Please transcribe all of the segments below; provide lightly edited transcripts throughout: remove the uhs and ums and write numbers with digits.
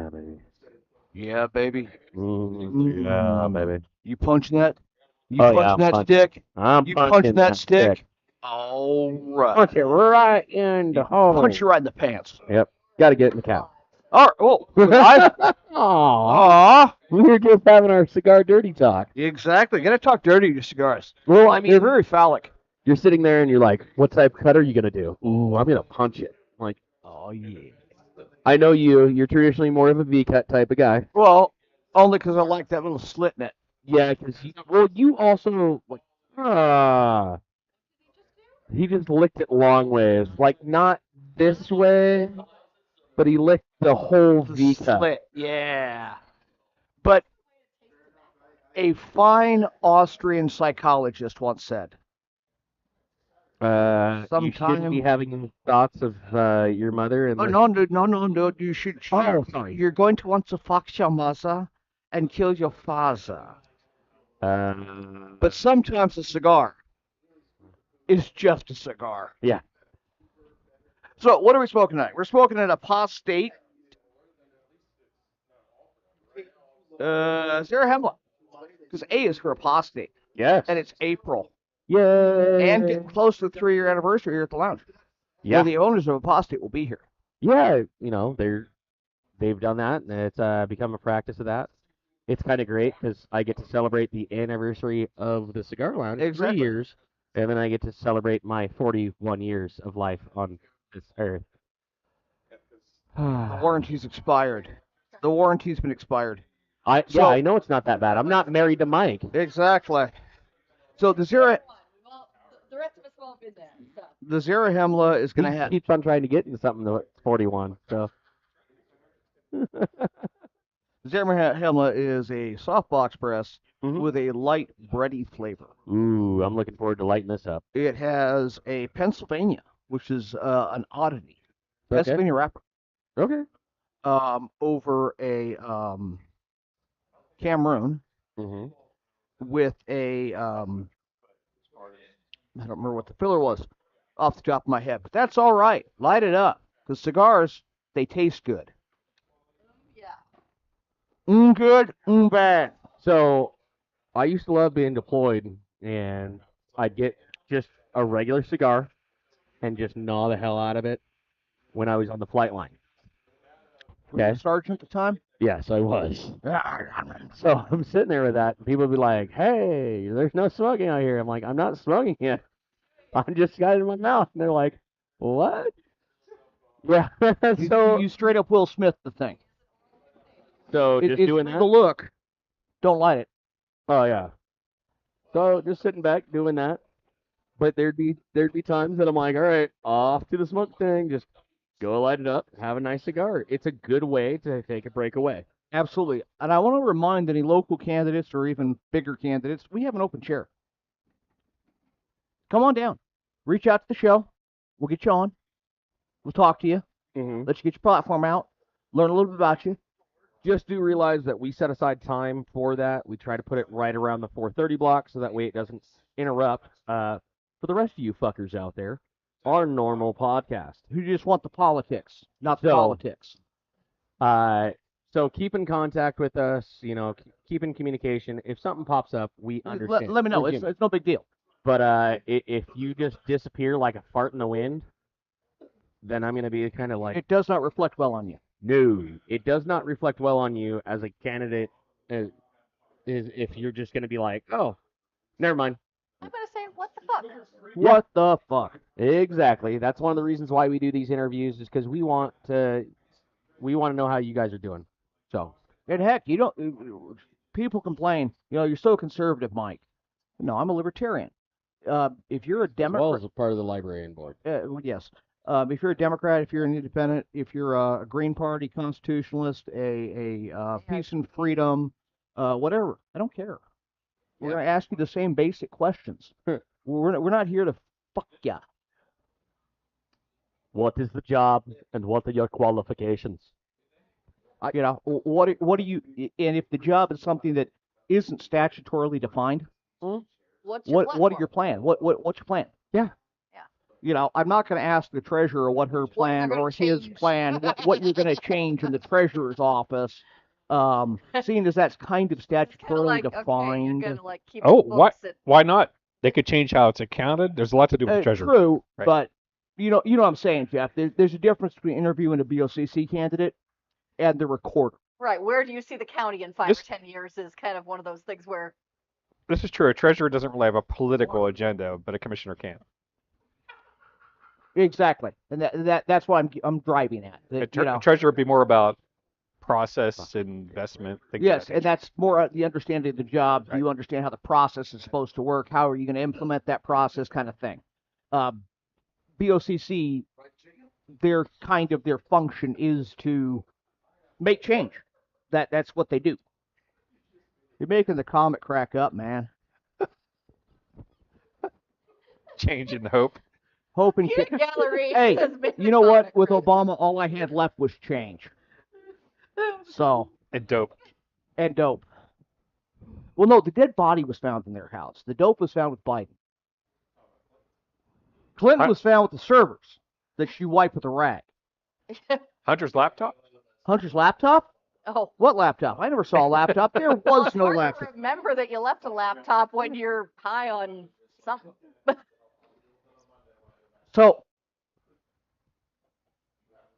Yeah, baby. Yeah, baby. Yeah, baby. You punching that? You Oh, yeah, punching I'm that punching. stick? I'm You punching punching that that stick? stick. All right. Punch it right in the You hole. punch you right in the pants. Yep. Got to get it in the cow. All right. Oh, I. Aw. We were just having our cigar dirty talk. Exactly. Gotta talk dirty to your cigars. Well, I They're mean, very phallic. you're sitting there and you're like, what type of cut are you going to do? Ooh, I'm going to punch it. Like, Oh yeah. I know you. You're traditionally more of a V-cut type of guy. Well, only because I like that little slit in it. Yeah, because you also like, ah, he just licked it long ways, like not this way, but he licked the whole The V cut. slit. Yeah. But a fine Austrian psychologist once said, You shouldn't be having thoughts of your mother and "Oh no! You should. Oh, sorry. You're going to want to fuck your mother and kill your father. But sometimes a cigar is just a cigar." Yeah. So what are we smoking tonight? We're smoking at a Apostate. Sarah Hemlock. Because A is for Apostate. Yes. And it's April. Yay. And getting close to the 3-year anniversary here at the lounge. Yeah. The owners of Apostate will be here. Yeah, they've done that, and it's become a practice of that. It's kind of great because I get to celebrate the anniversary of the Cigar Lounge, Exactly. 3 years, and then I get to celebrate my 41 years of life on this earth. The warranty's expired. The warranty's been expired. I know it's not that bad. I'm not married to Mike. Exactly. So the Zero... Well, the rest of us won't be there. So. The Zero Hemla is going to He have... keeps on trying to get into something that's 41, so... Zero Hemla is a softbox press with a light bready flavor. Ooh, I'm looking forward to lighting this up. It has a Pennsylvania, which is an oddity. Pennsylvania wrapper. Okay. Over a Cameroon with a I don't remember what the filler was off the top of my head, but that's all right. Light it up, because cigars, they taste good. Yeah. Good, bad. So, I used to love being deployed, and I'd get just a regular cigar and just gnaw the hell out of it when I was on the flight line. Were you a sergeant at the time? Yes, I was. So I'm sitting there with that, and people would be like, hey, there's no smoking out here. I'm like, I'm not smoking yet. I'm just got it in my mouth. And they're like, what? Yeah. So you straight up Will Smith the thing. So just doing that? The look. Don't light it. Oh, yeah. So just sitting back doing that. But there'd be times that I'm like, all right, off to the smoke thing. Just go light it up, have a nice cigar. It's a good way to take a break away. Absolutely. And I want to remind any local candidates or even bigger candidates, we have an open chair. Come on down. Reach out to the show. We'll get you on. We'll talk to you. Let you get your platform out. Learn a little bit about you. Just do realize that we set aside time for that. We try to put it right around the 4:30 block so that way it doesn't interrupt for the rest of you fuckers out there. Our normal podcast. Who just want the politics, not the politics. So keep in contact with us, keep in communication. If something pops up, we understand. Let me know. It's no big deal. But if you just disappear like a fart in the wind, then I'm going to be kind of like... It does not reflect well on you. No, it does not reflect well on you as a candidate if you're just going to be like, oh, never mind. I'm going to say, what the fuck? What the fuck? Exactly. That's one of the reasons why we do these interviews is because we want to know how you guys are doing. So, and heck, people complain, you're so conservative, Mike. No, I'm a libertarian. If you're a Democrat, as well as a part of the librarian board. Yes. If you're a Democrat, if you're an independent, if you're a Green Party constitutionalist, a peace and freedom, whatever, I don't care. We're going to ask you the same basic questions. We're not here to fuck ya. What is the job and what are your qualifications? What do you? And if the job is something that isn't statutorily defined, What's what are your plan? What's your plan? Yeah. You know, I'm not going to ask the treasurer what her plan gonna or his change. plan, what you're going to change in the treasurer's office, seeing as that's kind of It's kind of statutorily like, defined. okay, you're gonna like keep Oh, the books at why not? They could change how it's accounted. There's a lot to do with the treasurer. True, Right. but you know what I'm saying, Jeff. There's a difference between interviewing a BOCC candidate and the recorder. right. Where do you see the county in 5 This- or 10 years? Is kind of one of those things where This is true. A treasurer doesn't really have a political agenda, but a commissioner can. Exactly, and that's what I'm driving at. A, That, you know, treasurer would be more about process, investment, things yes, of that and that's more the understanding of the job. Do Right. you understand how the process is supposed to work? How are you going to implement that process, kind of thing? BOCC, their function is to make change. That's what they do. You're making the comic crack up, man. change and hope. Hope and peanut gallery Hey, has been you know what? comic With relief. Obama, all I had left was change. So, And dope. and dope. Well, no, the dead body was found in their house. The dope was found with Biden. Clinton Huh? was found with the servers that she wiped with a rag. Hunter's laptop? Hunter's laptop? Oh. What laptop? I never saw a laptop. There Well, was it's no hard to laptop. remember that you left a laptop when you're high on something. So,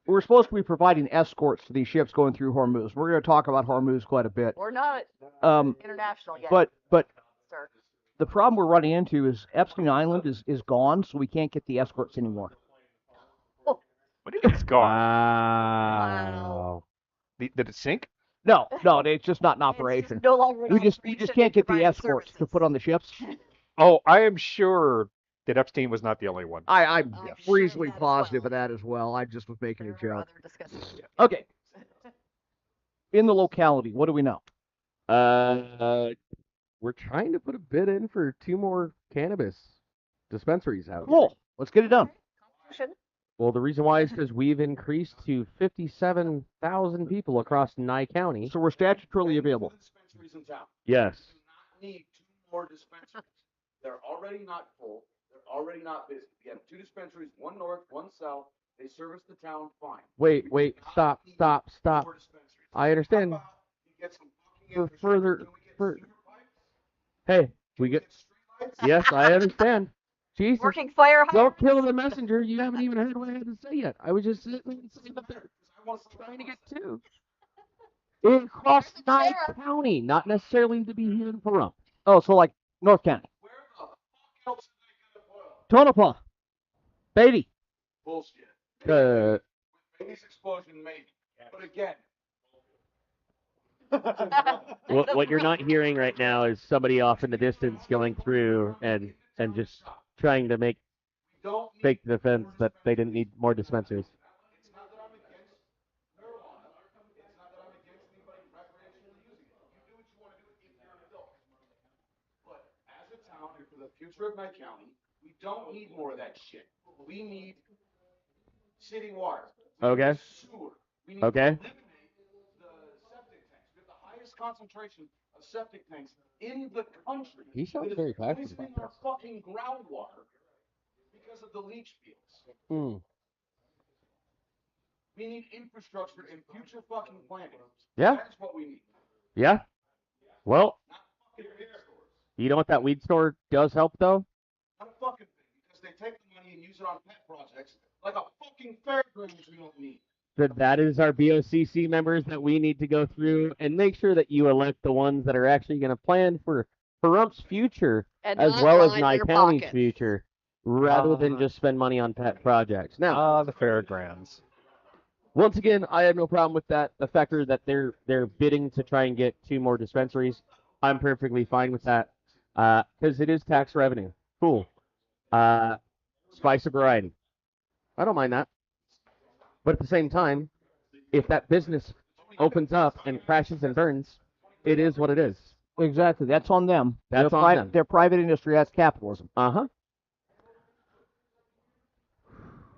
we're supposed to be providing escorts to these ships going through Hormuz. We're going to talk about Hormuz quite a bit. We're not international yet, But sir. the problem we're running into is Epstein Island is gone, so we can't get the escorts anymore. What do you mean it's gone? Wow. Did it sink? No, it's just not in operation. It's just no longer in We just operation can't and get the providing escorts to services. put on the ships. Oh, I am sure that Epstein was not the only one. I'm I'm sure reasonably of that as positive well. of that as well. I just was making a There are joke. other discussions. Okay. In the locality, what do we know? We're trying to put a bid in for 2 more cannabis dispensaries out here. Cool. Let's get it done. Conclusion. Well, the reason why is because we've increased to 57,000 people across Nye County. So we're statutorily available. Dispensaries in town. Yes. Do not need 2 more dispensaries. They're already not full. They're already not busy. You have 2 dispensaries, 1 north, 1 south. They service the town fine. Wait, We do not stop. need I more dispensaries. understand. How about you get some fucking For infrastructure? further, Can we get for, sewer pipes? hey, Can we get. streetlights? Yes, I understand. Jesus, Working fire don't hydrants. kill the messenger. You haven't even heard what I had to say yet. I was just sitting there and saying that they're I want some trying to get 2. Across There's the Nye chair. County, not necessarily to be here in Pahrump. Oh, so like North County. Where the fuck else are they gonna put 'em? Tonopah. Beatty. Bullshit. Baby's explosion, maybe. But again. What you're not hearing right now is somebody off in the distance going through and just trying to make Don't need fake defense that they didn't need more dispensaries. It's not that I'm against marijuana. It's not that I'm against anybody recreationally using it. You do what you want to do if you're an adult. But as a town and for the future of my county, we don't need more of that shit. We need city water. We Okay. need sewer. We need Okay. to eliminate the septic tanks. We have the highest concentration of septic tanks in the country. He sounds that is very passionate poisoning about our this. fucking groundwater because of the leach fields. Hmm. We need infrastructure and future fucking planning. Yeah. That's what we need. Yeah. Well, Not fucking weed stores. you know what that weed store does help though? Not a fucking thing. Because they take the money and use it on pet projects like a fucking fairgrounds we don't need. That is our BOCC members that we need to go through and make sure that you elect the ones that are actually going to plan for Parump's future And as not well as line Nye their County's pockets. future, rather than just spend money on pet projects. Now, The fairgrounds. once again, I have no problem with that. The factor that they're bidding to try and get 2 more dispensaries, I'm perfectly fine with that because it is tax revenue. Cool. Spice of variety. I don't mind that. But at the same time, if that business opens up and crashes and burns, it is what it is. Exactly. That's on them. That's They're on them. They're private industry. That's capitalism. Uh-huh.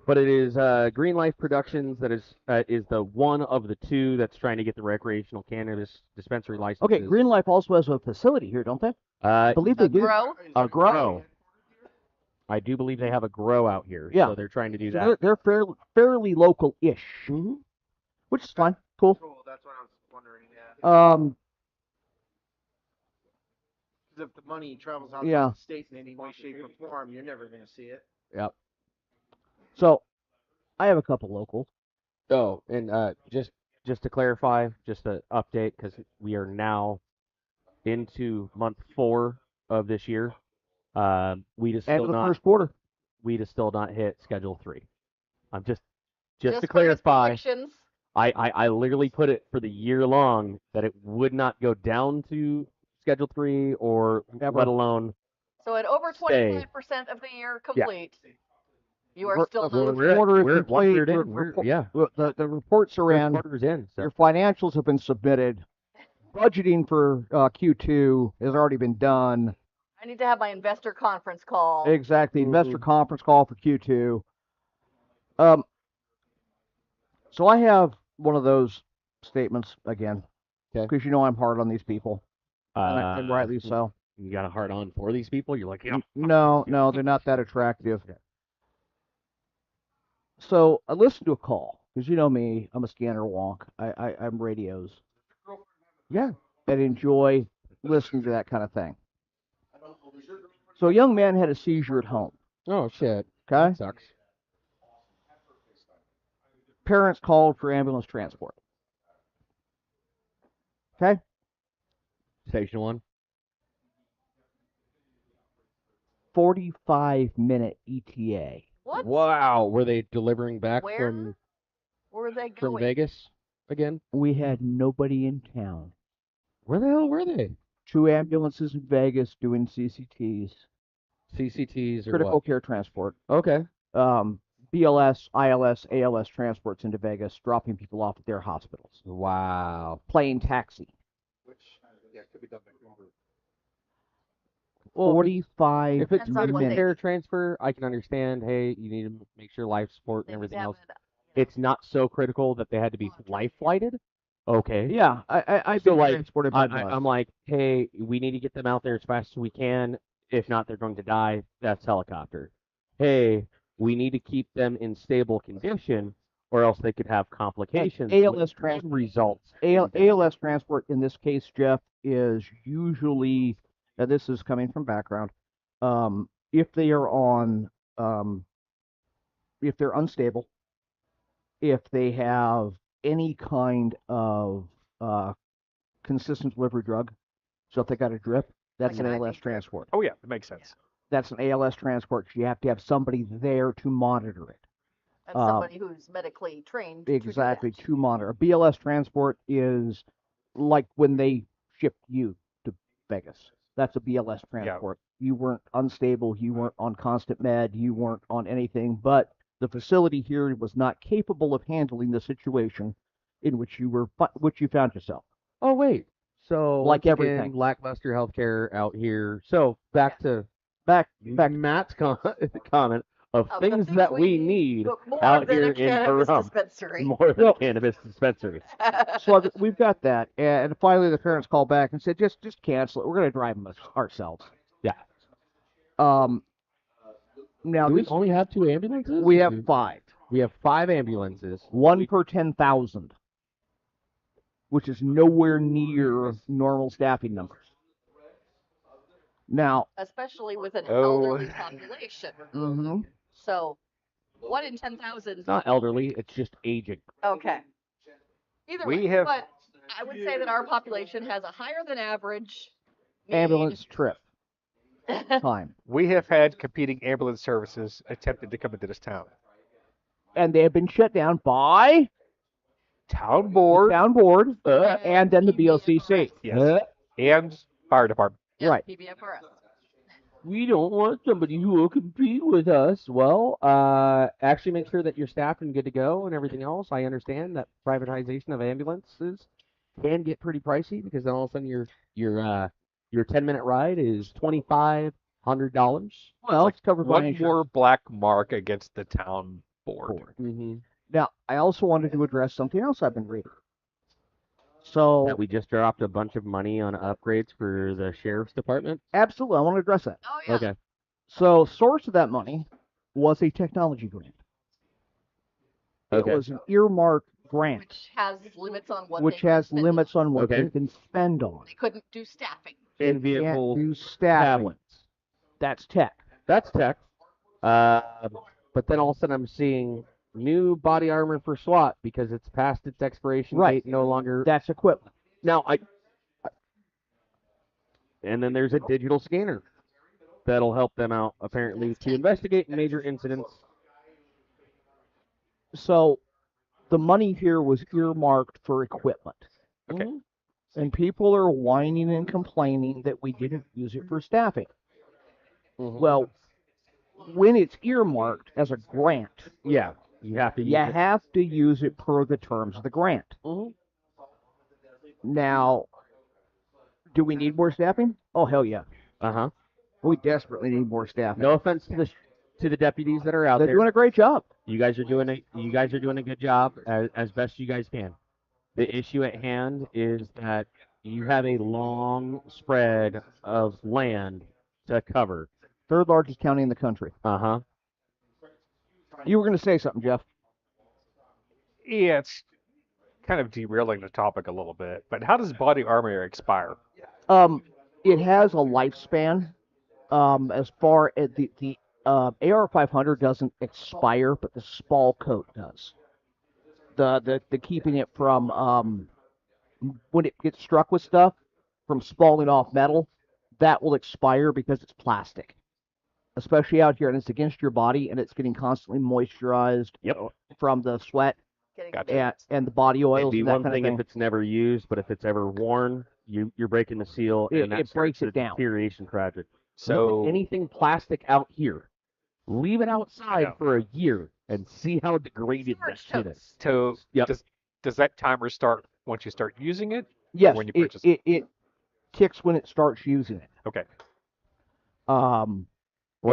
But it is Green Life Productions that is the one of the 2 that's trying to get the recreational cannabis dispensary licenses. Okay, Green Life also has a facility here, don't they? I Uh, believe they do. Grow. a grow. I do believe they have a grow out here. Yeah. So they're trying to do So that. they're fairly local-ish, Mm-hmm. which is fine. Cool. Cool. That's what I was wondering. Yeah. Because if the money travels outside Yeah. the state in any way, shape, or form, you're never going to see it. Yep. So I have a couple locals. Oh, and just to clarify, just to update, because we are now into month 4 of this year. We just End still of the not first quarter. we just still not hit Schedule 3. I'm just to for his clarify. predictions. I literally put it for the year long that it would not go down to Schedule 3 or Ever. let alone. So at over Stay. 25% of the year complete, you are We're- still we're- not. We're at- quarter is we're at one complete. third in. We're- Yeah. The reports are First in. quarter's in. So. Your financials have been submitted. Budgeting for Q2 has already been done. I need to have my investor conference call. Exactly. Investor Mhm. conference call for Q2. So I have one of those statements again. Okay. Because you know I'm hard on these people. And rightly so. You got a hard on for these people? You're like, yeah. No, they're not that attractive. So I listened to a call because you know me, I'm a scanner wonk. I'm radios. Yeah. That enjoy listening to that kind of thing. So a young man had a seizure at home. Oh, shit. Okay. Sucks. Parents called for ambulance transport. Okay. Station 1. 45-minute ETA. What? Wow. Were they delivering back Where from were they going? Vegas again? We had nobody in town. Where the hell were they? 2 ambulances in Vegas doing CCTs. CCTs or Critical what? care transport. Okay. BLS, ILS, ALS transports into Vegas, dropping people off at their hospitals. Wow. Plane taxi. Which, could be done by Uber. Well, 45 if it's Depends on what critical they care need. transfer, I can understand. Hey, you need to make sure life support They and need to everything have else. it, It's not so critical that they had to be life flighted. Okay. Yeah, I've So, been like, transported by I'm like, hey, we need to get them out there as fast as we can. If not, they're going to die. That's helicopter. Hey, we need to keep them in stable condition, or else they could have complications. ALS which transport results. ALS transport in this case, Jeff, is usually, now this is coming from background, if they are on, if they're unstable, if they have any kind of consistent delivery drug, so if they got a drip, that's Like an an ALS IV drip. transport. Oh yeah, that makes sense. That's an ALS transport. You have to have somebody there to monitor it. And somebody who's medically trained Exactly, to do to monitor. A BLS transport is like when they shipped you to Vegas. That's a BLS transport. You weren't unstable, you weren't on constant med, you weren't on anything, but the facility here was not capable of handling the situation in which you found yourself. Oh wait. So Like once everything. again, lackluster healthcare out here. So back to Back Matt's comment of Of the things that we need but more out than here a in cannabis Pahrump. dispensary. More than a cannabis dispensary. so we've got that, and finally the parents called back and said, just cancel it. We're going to drive them ourselves. Yeah. Now Do we this, only have 2 ambulances? we have 5. We have 5 ambulances. 1 per 10,000, which is nowhere near normal staffing numbers. Now, Especially with an Oh. elderly population. mhm. So 1 in 10,000. It's not elderly, it's just aging. Okay. Either We way, have- but I would say that our population has a higher than average ambulance trip need. time, We have had competing ambulance services attempted to come into this town. and they have been shut down by Town the board, town board and then the BOCC. yes, and fire department. Yeah, Right. PBFRS. We don't want somebody who will compete with us. Well, actually make sure that you're staffed and good to go and everything else. I understand that privatization of ambulances can get pretty pricey because then all of a sudden your 10-minute ride is $2,500. Well, it's covered by One insurance. more black mark against the town board. Mm-hmm. Now, I also wanted to address something else I've been reading. So, That we just dropped a bunch of money on upgrades for the sheriff's department. absolutely, I want to address that. Oh yeah. Okay. So, source of that money was a technology grant. Okay. It was an earmarked grant, Which has limits on what which they has can spend limits on what Okay. they can spend on. They couldn't do staffing. They In vehicle can't do staffing. tablets. That's tech. That's tech. But then all of a sudden I'm seeing new body armor for SWAT because it's past its expiration Right. date, no longer. That's equipment. Now and then there's a digital scanner that'll help them out apparently to investigate major incidents. So, the money here was earmarked for equipment. Okay. Mhm. And people are whining and complaining that we didn't use it for staffing. Mhm. Well, when it's earmarked as a grant, Yeah, you have to use you it. have to use it per the terms of the grant. Mhm. Now, do we need more staffing? Oh, hell yeah. Uh-huh. We desperately need more staffing. No offense to the deputies that are out They're there. doing a great job. You guys are doing a good job as best you guys can. The issue at hand is that you have a long spread of land to cover. Third largest county in the country. Uh-huh. You were going to say something, Jeff. Yeah, it's kind of derailing the topic a little bit, but how does body armor expire? It has a lifespan. As far as the AR-500 doesn't expire, but the spall coat does. The keeping it from when it gets struck with stuff from spalling off metal, that will expire because it's plastic. Especially out here, and it's against your body, and it's getting constantly moisturized Yep. from the sweat Getting Gotcha. and the body oils It'd be and that one kind thing of if thing. it's never used, but if it's ever worn, you're breaking the seal, It- and that it breaks starts it the down. deterioration project. So anything plastic out here, leave it outside Yeah. for a year and see how degraded that Storage shit is. totes. So Yep. does that timer start once you start using it? Yes, when you it, purchase it kicks when it starts using it. Okay. Once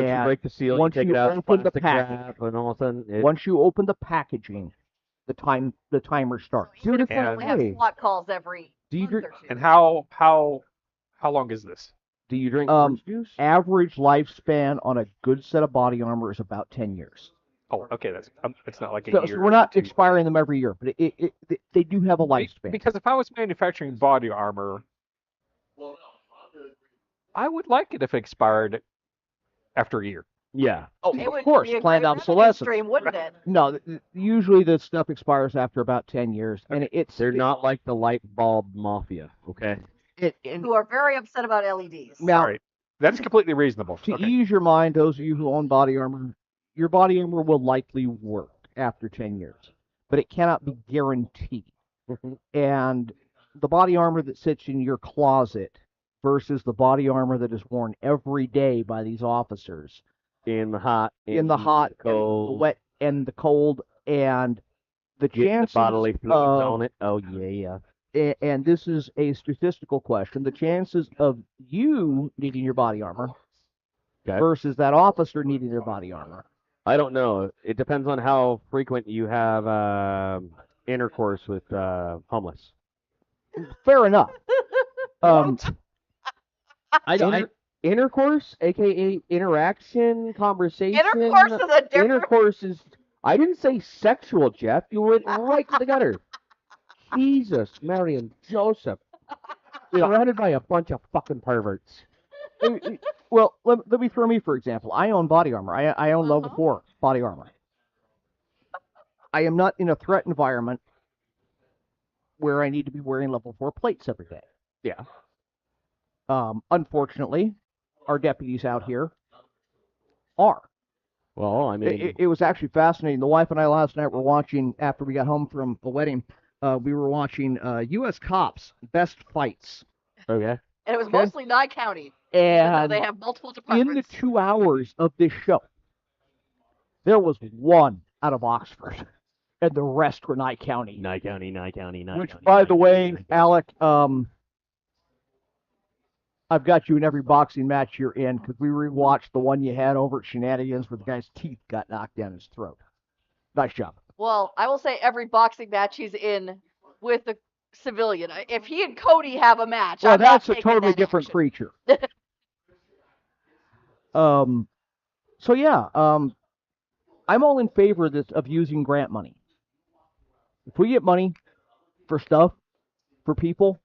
you And break the seal, once you take you it out, open the plastic package. wrap, and all of a sudden, Once you open the packaging, the timer starts. Dude, it's And- Only have okay. SWAT calls every Do you month drink- or two. And how long is this? Do you drink Um, orange juice? Average lifespan on a good set of body armor is about 10 years. Oh, okay. That's it's not like a So year. we're not 2 expiring them every year, but they do have a lifespan. Because if I was manufacturing body armor, I would like it if it expired after a year. Yeah. Oh, It of would course, be a planned great revenue obsolescence. stream, wouldn't it? No, usually the stuff expires after about 10 years, and They're not like the light bulb mafia, okay? and Who are very upset about LEDs. now, All right. That's completely reasonable. to Okay. ease your mind, those of you who own body armor, your body armor will likely work after 10 years, but it cannot be guaranteed. And the body armor that sits in your closet versus the body armor that is worn every day by these officers In the hot, in the hot, and the cold, wet, and the cold, and the getting the chances bodily fluids of on it. Oh yeah. and this is a statistical question, the chances of you needing your body armor Okay. versus that officer needing their body armor. I don't know. It depends on how frequent you have intercourse with homeless. Fair enough. Intercourse, aka interaction, conversation. Intercourse is a different. Intercourse is. I didn't say sexual, Jeff. You went right to the gutter. Jesus, Mary and Joseph. Surrounded by a bunch of fucking perverts. Well, let me throw me for example. I own body armor. I own level Uh-huh. 4 body armor. I am not in a threat environment where I need to be wearing level 4 plates every day. Yeah. Unfortunately, our deputies out here are. Well, I mean, It was actually fascinating. The wife and I last night were watching, after we got home from the wedding, we were watching U.S. Cops Best Fights. okay. And it was Okay. mostly Nye County. Even though And they have multiple in the departments. 2 hours of this show, there was one out of Oxford, and the rest were Nye County. Nye County, Nye County, Nye Which, County. by Nye the County, way, Nye County. Alec, I've got you in every boxing match you're in because we rewatched the one you had over at Shenanigans where the guy's teeth got knocked down his throat. Nice job. Well, I will say every boxing match he's in with a civilian. If he and Cody have a match, Well, I'm not that's a taking totally that different action. creature. So yeah, I'm all in favor of using grant money. If we get money for stuff for people,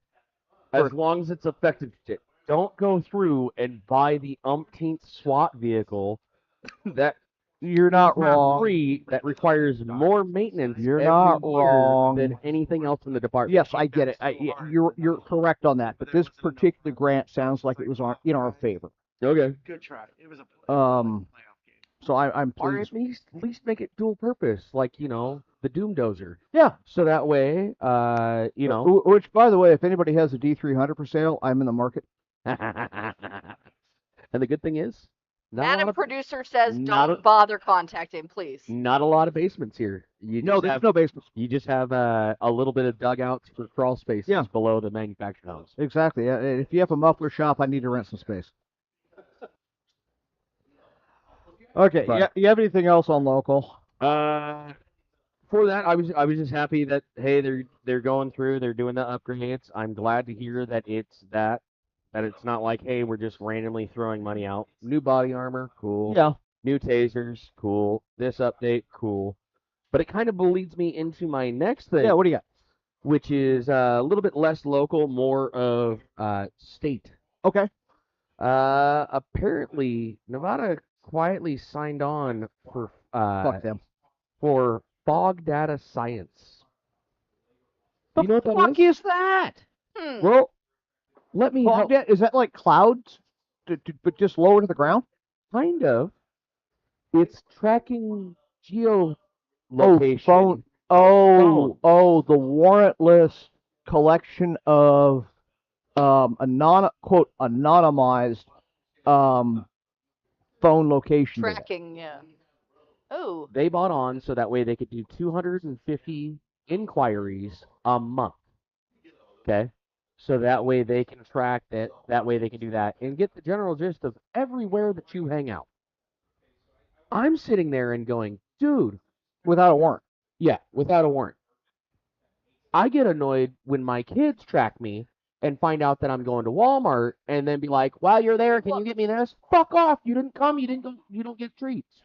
As long as it's effective shit. Don't go through and buy the umpteenth SWAT vehicle that you're not is wrong. free that requires more maintenance You're every not year wrong. than anything else in the department. Yes, I get it. You're correct on that. But this particular grant sounds like it was in our favor. Okay. Good try. It was a Um, playoff game. so I'm Or pleased. at least make it dual purpose, like, the Doom Dozer. Yeah. So that way, Which, by the way, if anybody has a D300 for sale, I'm in the market. and the good thing is, not a lot Madam of producer says not don't a- bother contacting, please. not a lot of basements here. No, there's no basements. You just have a little bit of dugouts for crawl spaces Yeah. below the manufactured homes. Exactly. If you have a muffler shop, I need to rent some space. Okay. But- Yeah. You have anything else on local? For that, I was just happy that hey, they're going through, they're doing the upgrades. I'm glad to hear that it's not like, hey, we're just randomly throwing money out. New body armor, cool. Yeah. New tasers, cool. This update, cool. But it kind of leads me into my next thing, Yeah. What do you got? which is a little bit less local, more of state. Okay. Apparently, Nevada quietly signed on for Fuck them. for fog data science. The You know what that fuck is that? Well, let me Fog help. is that like clouds, but just lower to the ground? Kind of. It's tracking geolocation. Phone. Oh, the warrantless collection of quote anonymized phone location data. Tracking, yeah. Oh, They bought on so that way they could do 250 inquiries a month. Okay? So that way they can track that. That way they can do that and get the general gist of everywhere that you hang out. I'm sitting there and going, dude, Without a warrant. yeah, without a warrant. I get annoyed when my kids track me and find out that I'm going to Walmart and then be like, while you're there, can you get me this? Fuck off. You didn't come. You didn't go. You don't get treats.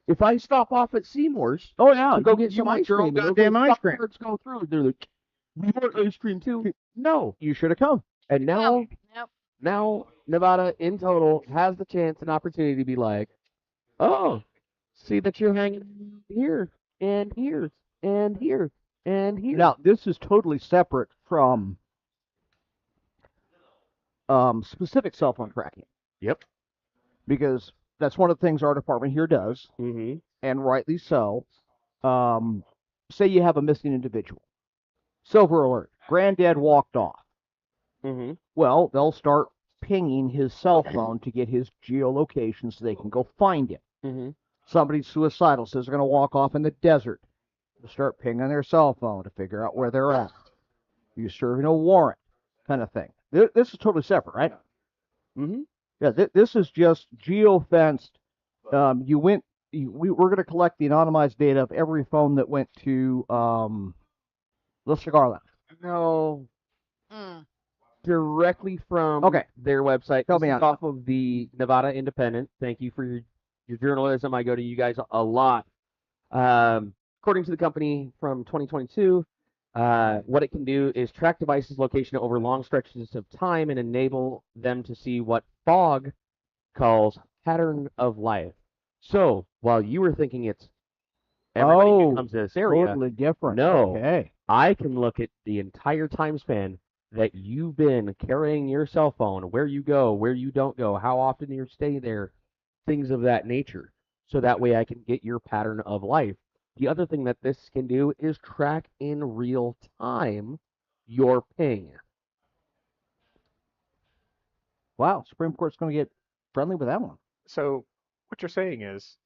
If I stop off at Seymour's Oh yeah, to go get you some want ice your own cream, and goddamn those ice cream. fuckers go through, they're like, we want ice cream too. No. You should have come. And now, yep. now Nevada in total has the chance and opportunity to be like, oh, see that you're hanging here and here and here and here. Now this is totally separate from specific cell phone tracking. Yep. Because that's one of the things our department here does, Mm-hmm. and rightly so. Say you have a missing individual. Silver alert. Granddad walked off. Mm-hmm. Well, they'll start pinging his cell phone to get his geolocation so they can go find him. Mm-hmm. Somebody's suicidal, says they're going to walk off in the desert. They'll start pinging their cell phone to figure out where they're at. You're serving a warrant, kind of thing. This is totally separate, right? Mm-hmm. Yeah, this is just geofenced. We're going to collect the anonymized data of every phone that went to the cigar lounge. No, Mm. directly from Okay. their website. Help This me is out. off of the Nevada Independent. Thank you for your journalism. I go to you guys a lot. According to the company from 2022, what it can do is track devices' location over long stretches of time and enable them to see what fog calls pattern of life. So while you were thinking it's everybody who comes to this area, Totally different. No. Okay. I can look at the entire time span that you've been carrying your cell phone, where you go, where you don't go, how often you stay there, things of that nature. So that way I can get your pattern of life. The other thing that this can do is track in real time your ping. Wow. Supreme Court's going to get friendly with that one. So what you're saying is,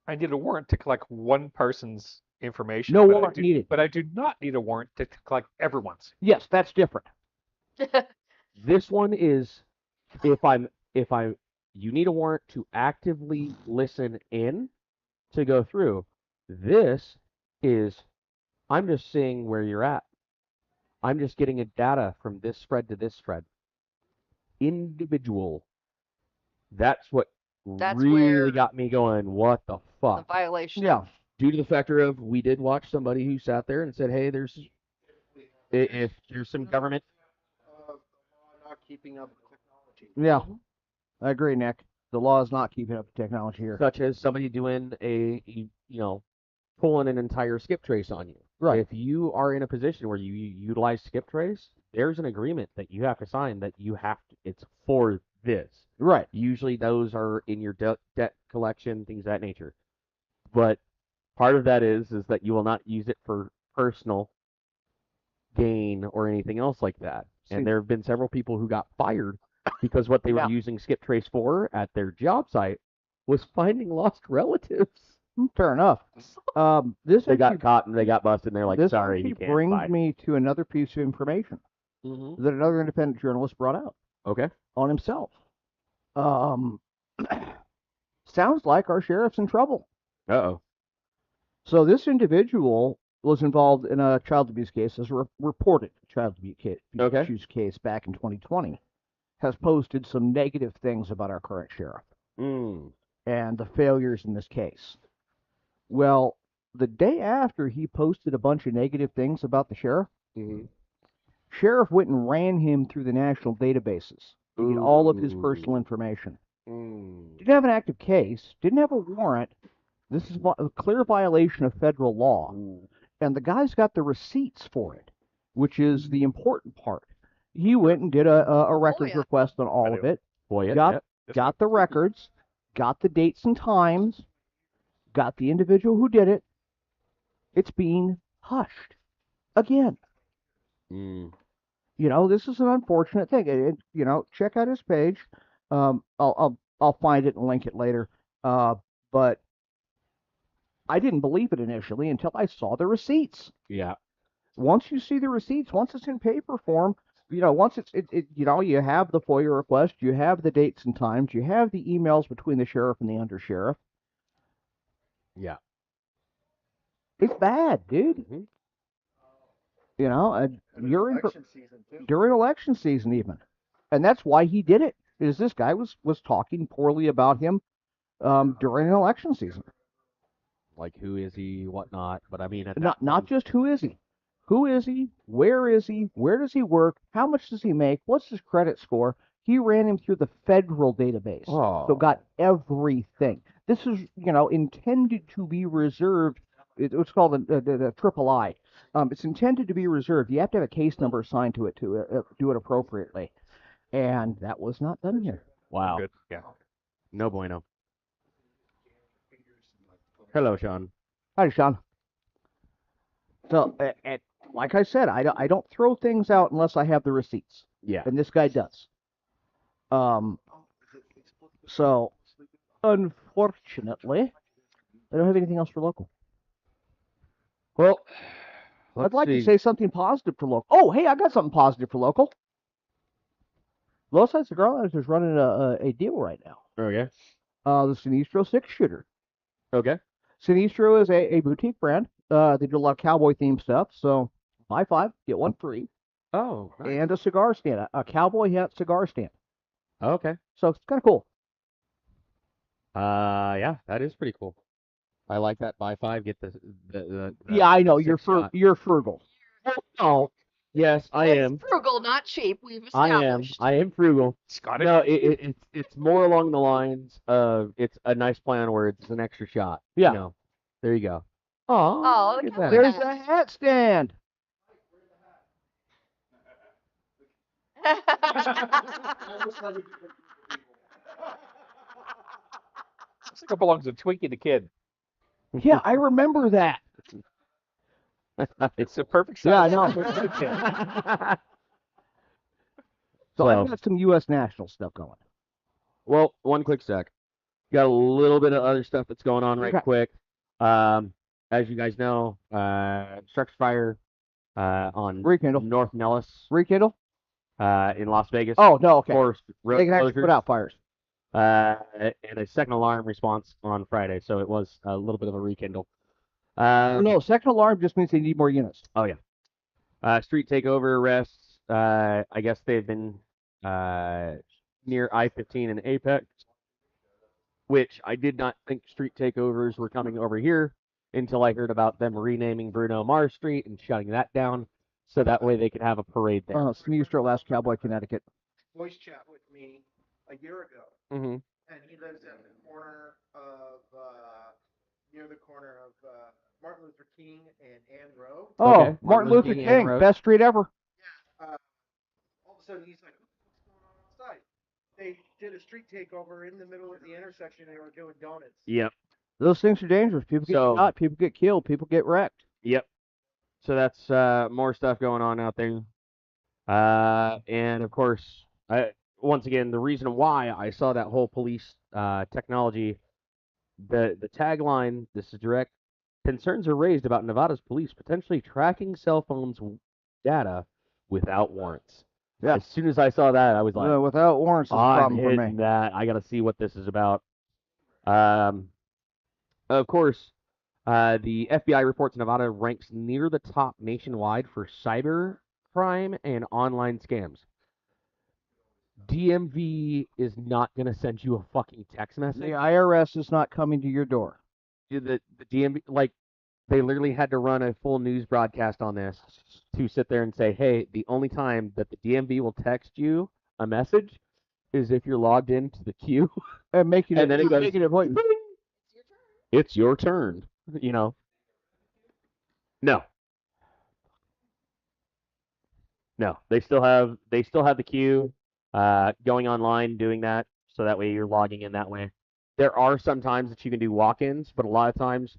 I need a warrant to collect one person's information. No but warrant needed. But I do not need a warrant to collect everyone's. Yes, that's different. This one is you need a warrant to actively listen in to go through. This is I'm just seeing where you're at. I'm just getting a data from this thread to this thread. Individual. That's what That's really where got me going, what the the fuck? violation. Yeah. Due to the factor of we did watch somebody who sat there and said, hey, if there's some government. The law not keeping up with technology. Yeah. I agree, Nick. The law is not keeping up with technology here. Such as somebody doing pulling an entire skip trace on you. Right. If you are in a position where you utilize skip trace, there's an agreement that you have to sign that it's for this. Right. Usually those are in your debt collection, things of that nature. But part of that is that you will not use it for personal gain or anything else like that. See- And there have been several people who got fired because what they Yeah. were using skip trace for at their job site was finding lost relatives. Fair enough. This They got actually, caught and they got busted and they're like, this sorry, actually you can't brings fight. me to another piece of information Mm-hmm. that another independent journalist brought out Okay. on himself. Sounds like our sheriff's in trouble. Uh-oh. So this individual was involved in a child abuse case, as a reported child abuse case back in 2020, has posted some negative things about our current sheriff Mm. and the failures in this case. Well, the day after he posted a bunch of negative things about the sheriff, Mm-hmm. sheriff went and ran him through the national databases to get all of his personal information. Mm. Didn't have an active case, didn't have a warrant. This is a clear violation of federal law. And the guy's got the receipts for it, which is the important part. He went and did a records yeah. request on all of it, Boy, yeah. got Yep. got the records, got the dates and times, got the individual who did it. It's being hushed again. Mm. This is an unfortunate thing. Check out his page. I'll find it and link it later. But I didn't believe it initially until I saw the receipts. Yeah. Once you see the receipts, once it's in paper form, once you have the FOIA request, you have the dates and times, you have the emails between the sheriff and the undersheriff. Yeah. It's bad, dude. Mm-hmm. And you're in Election season too. during election season even, and that's why he did it. Is this guy was talking poorly about him during an election season? Like, who is he, whatnot. But I mean, Not just who is he? Who is he? Where is he? Where does he work? How much does he make? What's his credit score? He ran him through the federal database, so got everything. This is, intended to be reserved. It's called the triple I. It's intended to be reserved. You have to have a case number assigned to it to do it appropriately, and that was not done here. Wow. Good. Yeah. No bueno. Hello, Sean. Hi, Sean. So, like I said, I don't throw things out unless I have the receipts, Yeah. and this guy does. So, unfortunately, I don't have anything else for local. Well, I'd like to say something positive for local. Oh, hey, I got something positive for local. Los Angeles Cigar Lounge is running a deal right now. Okay. The Sinistro 6-shooter. Okay. Sinistro is a boutique brand. They do a lot of cowboy themed stuff. So buy 5, get 1 free, Oh, nice. and a cigar stand, a cowboy hat cigar stand. Okay. So it's kind of cool. Yeah, that is pretty cool. I like that. Buy 5, get the Yeah, I know six shot. you're frugal. Oh, yes, I It's am. frugal, not cheap. We've I am. established. I am frugal. Scottish. No, it's more along the lines of it's a nice play on words. It's an extra shot. Yeah. There you go. Oh, look at look at that. There's the hat stand. Looks like it belongs to Twinkie the Kid. Yeah, I remember that. It's a perfect Yeah, I size. know. for a kid. So I've got some U.S. national stuff going. Well, one quick sec. Got a little bit of other stuff that's going on right Okay. quick. As you guys know, structure fire on Rekindle. North Nellis Rekindle? in Las Vegas. Oh, no, okay. Forced road They can actually put closures. out fires. And a second alarm response on Friday, so it was a little bit of a rekindle. No, second alarm just means they need more units. Oh yeah. Street takeover arrests. I guess they've been near I-15 and Apex. which I did not think street takeovers were coming over here until I heard about them renaming Bruno Mars Street and shutting that down, so that way they could have a parade there. Sneeze Last Cowboy, Connecticut. Voice chat with me a year ago, Mm-hmm. and he lives at the corner of near the corner of Martin Luther King and Ann Rowe. Oh, Okay. Martin Luther King, Road. best street ever. All of a sudden, he's like, "What's going on outside?" They did a street takeover in the middle of the intersection. They were doing donuts. Yep. Those things are dangerous. People get So- shot. People get killed. People get wrecked. Yep. So that's more stuff going on out there. And of course, once again, the reason why I saw that whole police technology, the tagline, this is direct, concerns are raised about Nevada's police potentially tracking cell phones data without warrants. Yeah. As soon as I saw that, I was like, Without warrants, it's a I'm problem for hitting me. that. I got to see what this is about. Of course, the FBI reports Nevada ranks near the top nationwide for cyber crime and online scams. DMV is not going to send you a fucking text message. The IRS is not coming to your door. The DMV, like, they literally had to run a full news broadcast on this to sit there and say, hey, the only time that the DMV will text you a message is if you're logged into the queue. And making And it, then it goes, making it point. it's your turn. You know? No. No. They still have the queue going online doing that, so that way you're logging in that way. There are some times that you can do walk-ins, but a lot of times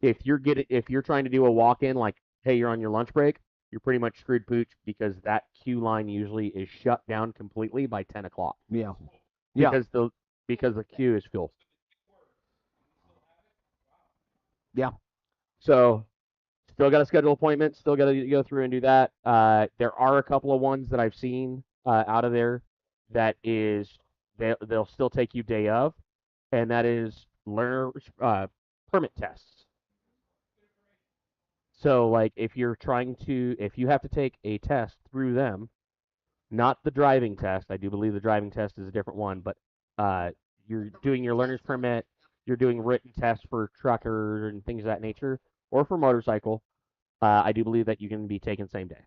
if you're trying to do a walk-in, like, hey, you're on your lunch break, you're pretty much screwed pooch, because that queue line usually is shut down completely by 10 o'clock. Yeah. Yeah. Because the queue is filled. Yeah. So still got to schedule appointments, still got to go through and do that. There are a couple of ones that I've seen out of there that is they'll still take you day of, and that is learner permit tests. So, like, if you have to take a test through them, not the driving test. I do believe the driving test is a different one, but you're doing your learner's permit, you're doing written tests for trucker and things of that nature, or for motorcycle. I do believe that you can be taken same day.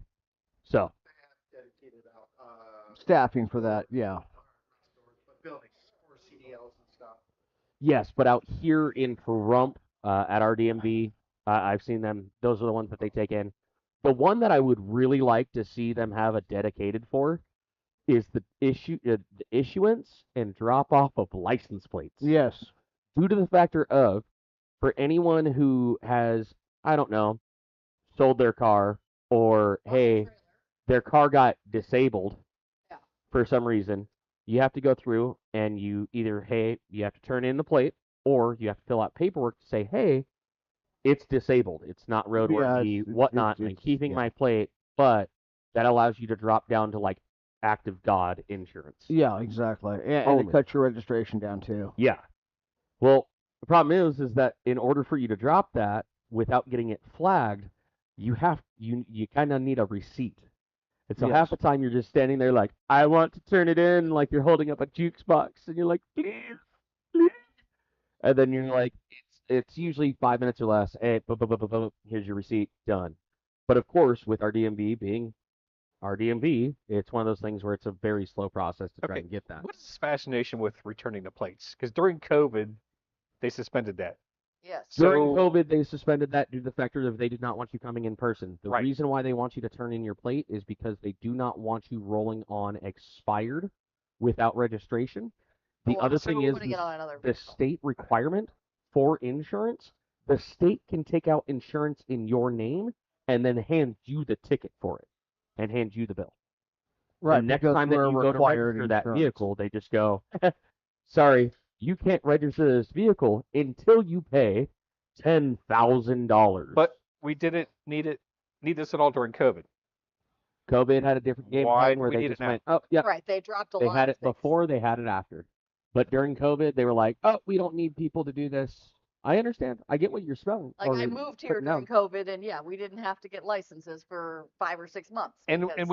So, Dedicated out Staffing for that. Yeah. buildings for CDLs and stuff. yes, but out here in Pahrump at our DMV, I've seen them. Those are the ones that they take in. The one that I would really like to see them have a dedicated for is the issuance and drop off of license plates. Yes. Due to the factor of, for anyone who has, I don't know, sold their car, or hey, their car got disabled Yeah. for some reason, you have to go through and you have to turn in the plate, or you have to fill out paperwork to say, hey, it's disabled, it's not roadworthy, whatnot, I'm keeping my plate, but that allows you to drop down to, like, active God insurance. Yeah, exactly. And Only. it cuts your registration down too. Yeah. Well, the problem is that in order for you to drop that without getting it flagged, you kind of need a receipt. And so half the time you're just standing there like, I want to turn it in, like you're holding up a jukes box, and you're like, please, please. And then you're like, it's usually 5 minutes or less. Hey, here's your receipt, done. But of course, with our DMV being our DMV, it's one of those things where it's a very slow process to try Okay. and get that. What is this fascination with returning the plates? Because during COVID, they suspended that. Yes. During So- COVID, they suspended that due to the factor of they did not want you coming in person. The Right. reason why they want you to turn in your plate is because they do not want you rolling on expired without registration. The Or other thing is putting it on another the vehicle. state requirement for insurance. The state can take out insurance in your name and then hand you the ticket for it and hand you the bill. Right. And next because time that we're you go to required register that insurance. vehicle, they just go, sorry, you can't register this vehicle until you pay $10,000. But we didn't need this at all during COVID. COVID had a different game Why plan do where we they need it just now? went, oh, yeah, Right. They dropped a they lot had of it things. before, they had it after. But during COVID, they were like, oh, we don't need people to do this. I understand. I get what you're spelling. Like, or I you're moved here putting during down. COVID, and yeah, we didn't have to get licenses for 5 or 6 months. And because-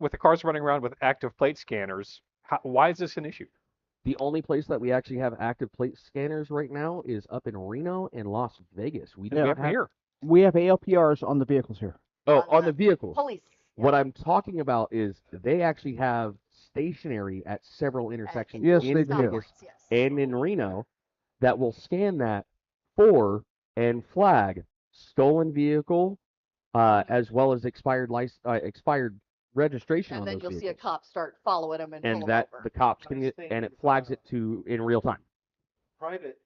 with the cars running around with active plate scanners, why is this an issue? The only place that we actually have active plate scanners right now is up in Reno and Las Vegas. We do Yeah. not We have have. them here. We have ALPRs on the vehicles here. Oh, On on the the vehicles. Police. What I'm talking about is they actually have stationary at several intersections Yes, in they do. Vegas Yes. and in Reno that will scan that for and flag stolen vehicle, as well as expired registration And on then those you'll vehicles. see a cop start following them and pull And them that over. the cops can Nice get, thing and it is, flags it to in real time. Private,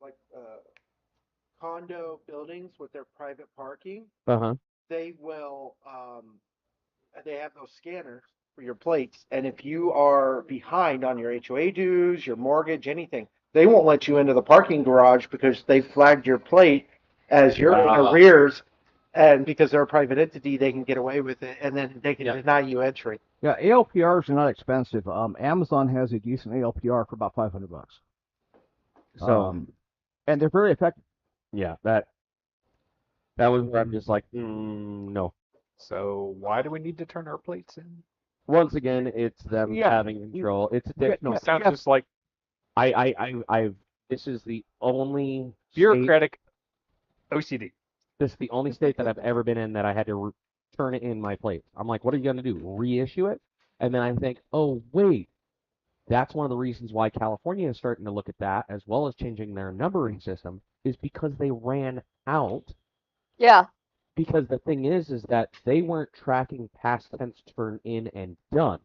like condo buildings with their private parking, Uh-huh. they will, they have those scanners for your plates. And if you are behind on your HOA dues, your mortgage, anything, they won't let you into the parking garage because they flagged your plate as you're in Wow. arrears. And because they're a private entity, they can get away with it, and then they can Yeah. deny you entry. Yeah, ALPRs are not expensive. Amazon has a decent ALPR for about $500. So And they're very effective. yeah, that was where I'm just like, no. So why do we need to turn our plates in? Once again, it's them Yeah. having control. It's additional. Yeah. Sounds just like I've. This is the only state. bureaucratic OCD. This is the only state that I've ever been in that I had to turn it in my plate. I'm like, what are you gonna do? Reissue it? And then I think, oh wait, that's one of the reasons why California is starting to look at that, as well as changing their numbering system, is because they ran out. Yeah. Because the thing is that they weren't tracking past tense turn in and done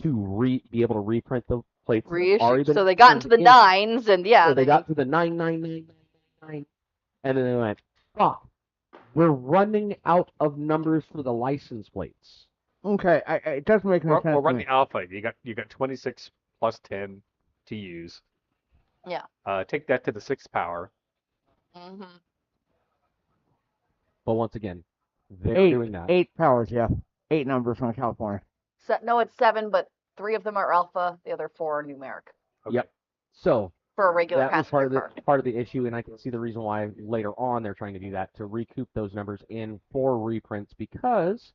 to be able to reprint the plates. that have already Reissue. been So they got turned into the in. nines, and yeah, So they got to the 99999, and then they went, fuck, we're running out of numbers for the license plates. Okay, it doesn't make any We'll sense to run me. the alpha. You got 26 plus 10 to use. Yeah. Take that to the 6th power. hmm But once again, they're doing that. 8 powers, yeah. 8 numbers from California. No, it's 7, but 3 of them are alpha. The other 4 are numeric Okay. Yep. So for a regular that was passenger car. part of the issue, and I can see the reason why later on they're trying to do that, to recoup those numbers in for reprints, because,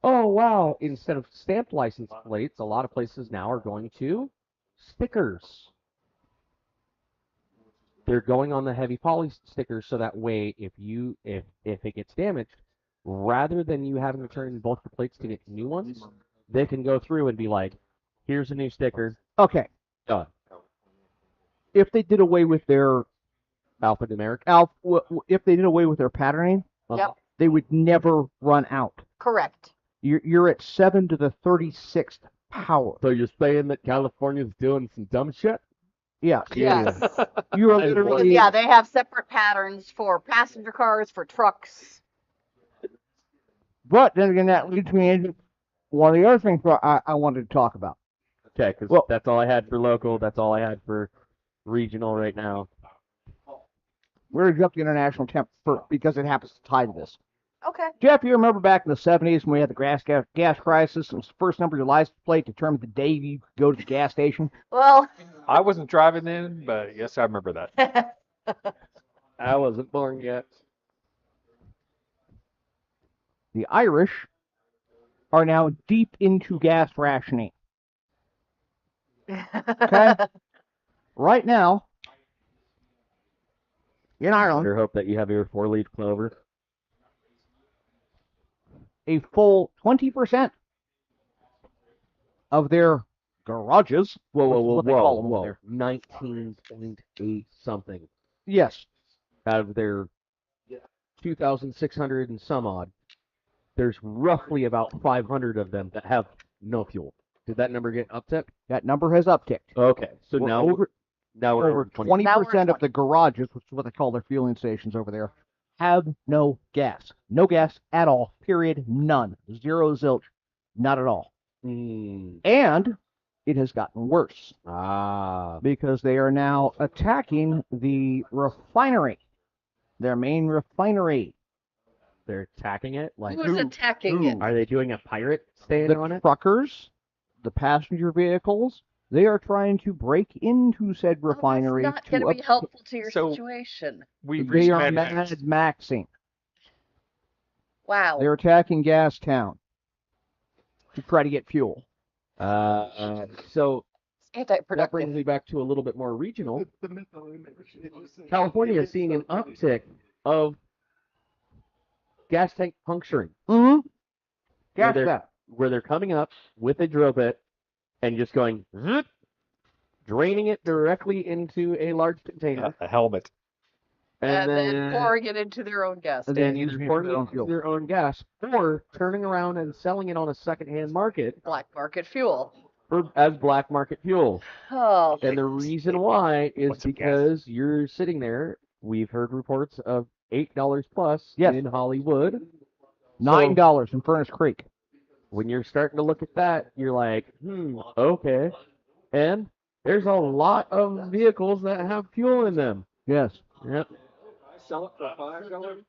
oh wow, instead of stamped license plates, a lot of places now are going to stickers. They're going on the heavy poly stickers, so that way if it gets damaged, rather than you having to turn both the plates to get new ones, they can go through and be like, here's a new sticker, Okay, done. if they did away with their Alphanumeric. if they did away with their patterning, Yep. they would never run out. Correct. You're at 7 to the 36th power. So you're saying that California's doing some dumb shit? Yes. Yes. You are Because, literally. Yeah, they have separate patterns for passenger cars, for trucks. But then again, that leads me into one of the other things I wanted to talk about. Okay, because Well- that's all I had for local. That's all I had for regional right now. We're going to jump to international temp because it happens to tie to this. Okay. Jeff, you remember back in the 70s when we had the gas crisis? It was the first number of your license plate determined the day you could go to the gas station. Well, I wasn't driving then, but yes, I remember that. I wasn't born yet. The Irish are now deep into gas rationing. Okay. Right now, in I Ireland, better hope that you have your 4-leaf clover. a full 20% of their garages. Whoa, which is what they call them over there. 19.8 something Yes. out of their 2,600 and some odd. There's roughly about 500 of them that have no fuel. Did that number get uptick? That number has upticked. Okay, so We're now over we're over 20. 20% of the garages, which is what they call their fueling stations over there, have no gas. No gas at all. Period. None. Zero zilch. Not at all. Mm. And it has gotten worse Ah. because they are now attacking the refinery, their main refinery. They're attacking it? Like, who's attacking it? are they doing a pirate stand The on it? truckers, the passenger vehicles, they are trying to break into said refinery Oh, that's not going to be helpful to your So- situation. We've They reached are Mad Mad Max. Maxing. Wow. They're attacking Gastown to try to get fuel. So that Anti-productive. brings me back to a little bit more regional. The menthol image. California is seeing an uptick of gas tank puncturing, Mm-hmm. where Gas they're, that. where they're coming up with a drill bit and just going, zip, draining it directly into a large container, A helmet. And then pouring it into their own gas. And and then either using it pouring for it their own into fuel. their own gas or turning around and selling it on a secondhand market Black market fuel. as black market fuel. Oh, And the reason why is What's a gas? because you're sitting there. We've heard reports of $8 plus Yes. in Hollywood. $9 in Furnace Creek. When you're starting to look at that, you're like, okay. And there's a lot of vehicles that have fuel in them. Yes. Yep. Sell it for $5.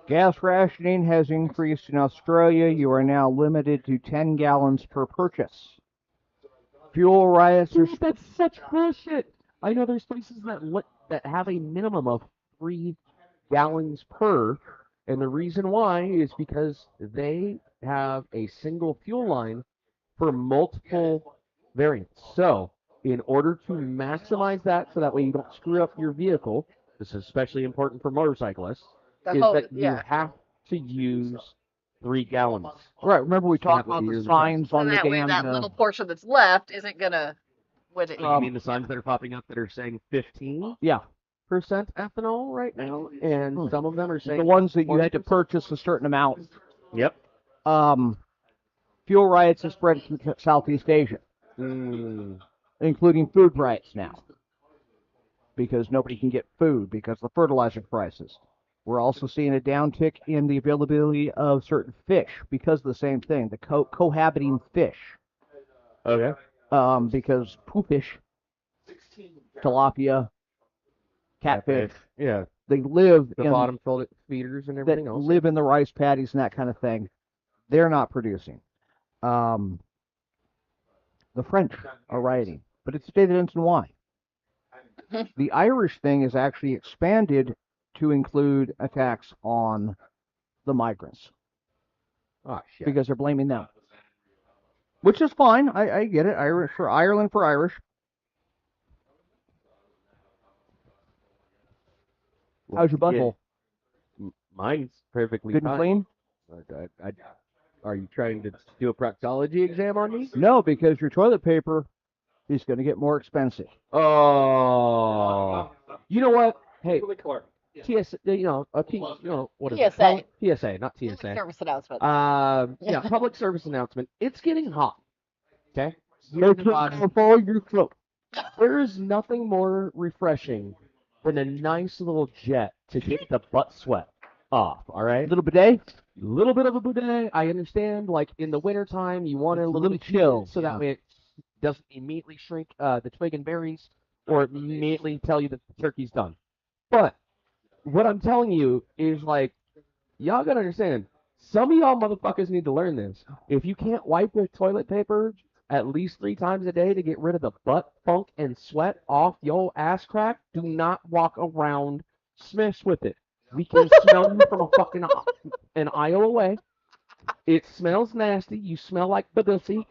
Gas rationing has increased in Australia. You are now limited to 10 gallons per purchase. Fuel riots are... Dude, that's such bullshit. I know there's places that have a minimum of 3 gallons per, and the reason why is because they have a single fuel line for multiple variants. So, in order to maximize that, so that way you don't screw up your vehicle, this is especially important for motorcyclists, the is whole, that you yeah. have to use 3 gallons. Right, remember we talked That would about be the your signs So on the that way damn... that little portion that's left isn't gonna, when it, You mean the signs that are popping up that are saying 15%? Yeah, Ethanol right now, and some of them are saying the ones that you had to 20%. purchase a certain amount. Yep. Fuel riots have spread to Southeast Asia, including food riots now, because nobody can get food because of the fertilizer prices. We're also seeing a downtick in the availability of certain fish because of the same thing, the cohabiting fish. Okay. Because poofish, tilapia, catfish, Yeah. they live The in bottom feeders and that everything else. live in the rice paddies and that kind of thing. They're not producing. The French are rioting, but it's stated into why. The Irish thing is actually expanded to include attacks on the migrants Oh, shit. because they're blaming them, which is fine. I get it. Irish for Ireland for Irish. How's your butthole? Mine's perfectly Good and fine. clean? Are you trying to do a proctology exam on me? No, because your toilet paper is going to get more expensive. Oh. You know what? Hey, Clark. TSA, what is PSA. it? PSA, not public TSA. service announcement. Yeah, public service announcement. It's getting hot. Okay? There is nothing more refreshing than a nice little jet to get the butt sweat off, all right? Little bidet? Little bit of a bidet. I understand, like in the wintertime, you want it a little bit chill, so that way it doesn't immediately shrink the twig and berries or immediately tell you that the turkey's done. But what I'm telling you is like, y'all gotta understand, some of y'all motherfuckers need to learn this. If you can't wipe with toilet paper at least 3 times a day to get rid of the butt funk and sweat off your ass crack, do not walk around Smiths with it. We can smell you from a fucking an aisle away. It smells nasty. You smell like pussy.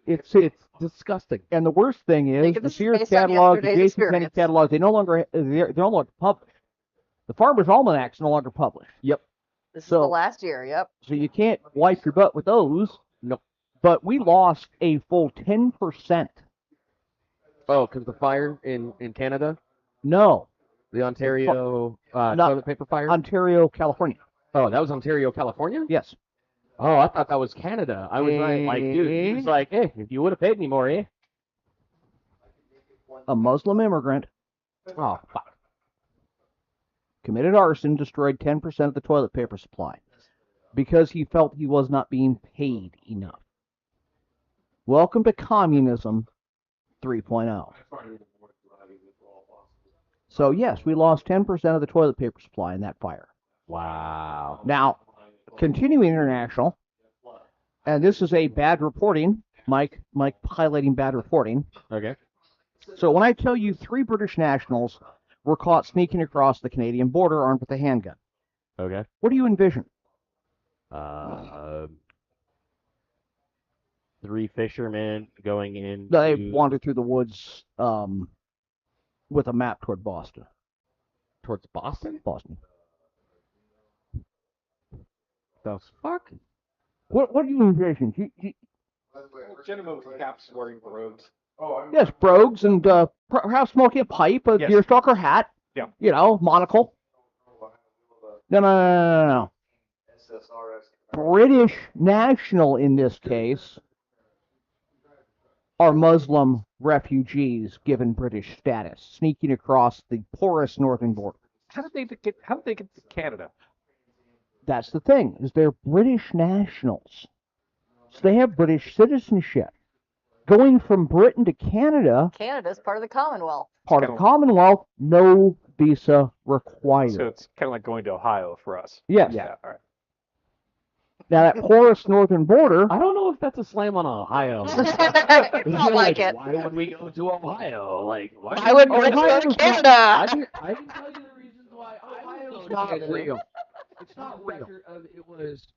It's disgusting. And the worst thing is, Taking the this Sears based on catalog, the yesterday's JCPenney experience. catalog, they're no longer published. The Farmer's Almanac's no longer published. Yep. This is so- the last year, yep. So you can't wipe your butt with those. No. But we lost a full 10%. Oh, because the fire in Canada, No, the Ontario Not- toilet paper fire. Ontario, California. Oh, that was Ontario, California. Yes. Oh, I thought that was Canada. I was like, dude, he was like, hey, if you would have paid me more, eh? A Muslim immigrant Oh, fuck. committed arson, destroyed 10% of the toilet paper supply because he felt he was not being paid enough. Welcome to communism 3.0. So yes, we lost 10% of the toilet paper supply in that fire. Wow. Now, continuing international, and this is a bad reporting, Mike highlighting bad reporting. Okay. So when I tell you 3 British nationals were caught sneaking across the Canadian border armed with a handgun, Okay. what do you envision? 3 fishermen going in. They wandered through the woods with a map toward Boston. Towards Boston? Boston. The fuck? What are you envisioning? Gentlemen with caps wearing robes. Yes, brogues and perhaps smoking a pipe, a Yes. deerstalker hat. Yeah. You know, monocle. No. British national in this case are Muslim refugees given British status, sneaking across the porous northern border. How did they get to Canada? That's the thing, is they're British nationals. So they have British citizenship. Going from Britain to Canada, Canada's part of the Commonwealth. part of the Commonwealth, no visa required. So it's kind of like going to Ohio for us. Yes. Yeah. All right. Now that porous northern border, I don't know if that's a slam on Ohio. It's not like it. Why would we go to Ohio? Like, Why would Brits go to Canada? I can tell you the reasons why Ohio's not not real. It's not real. It was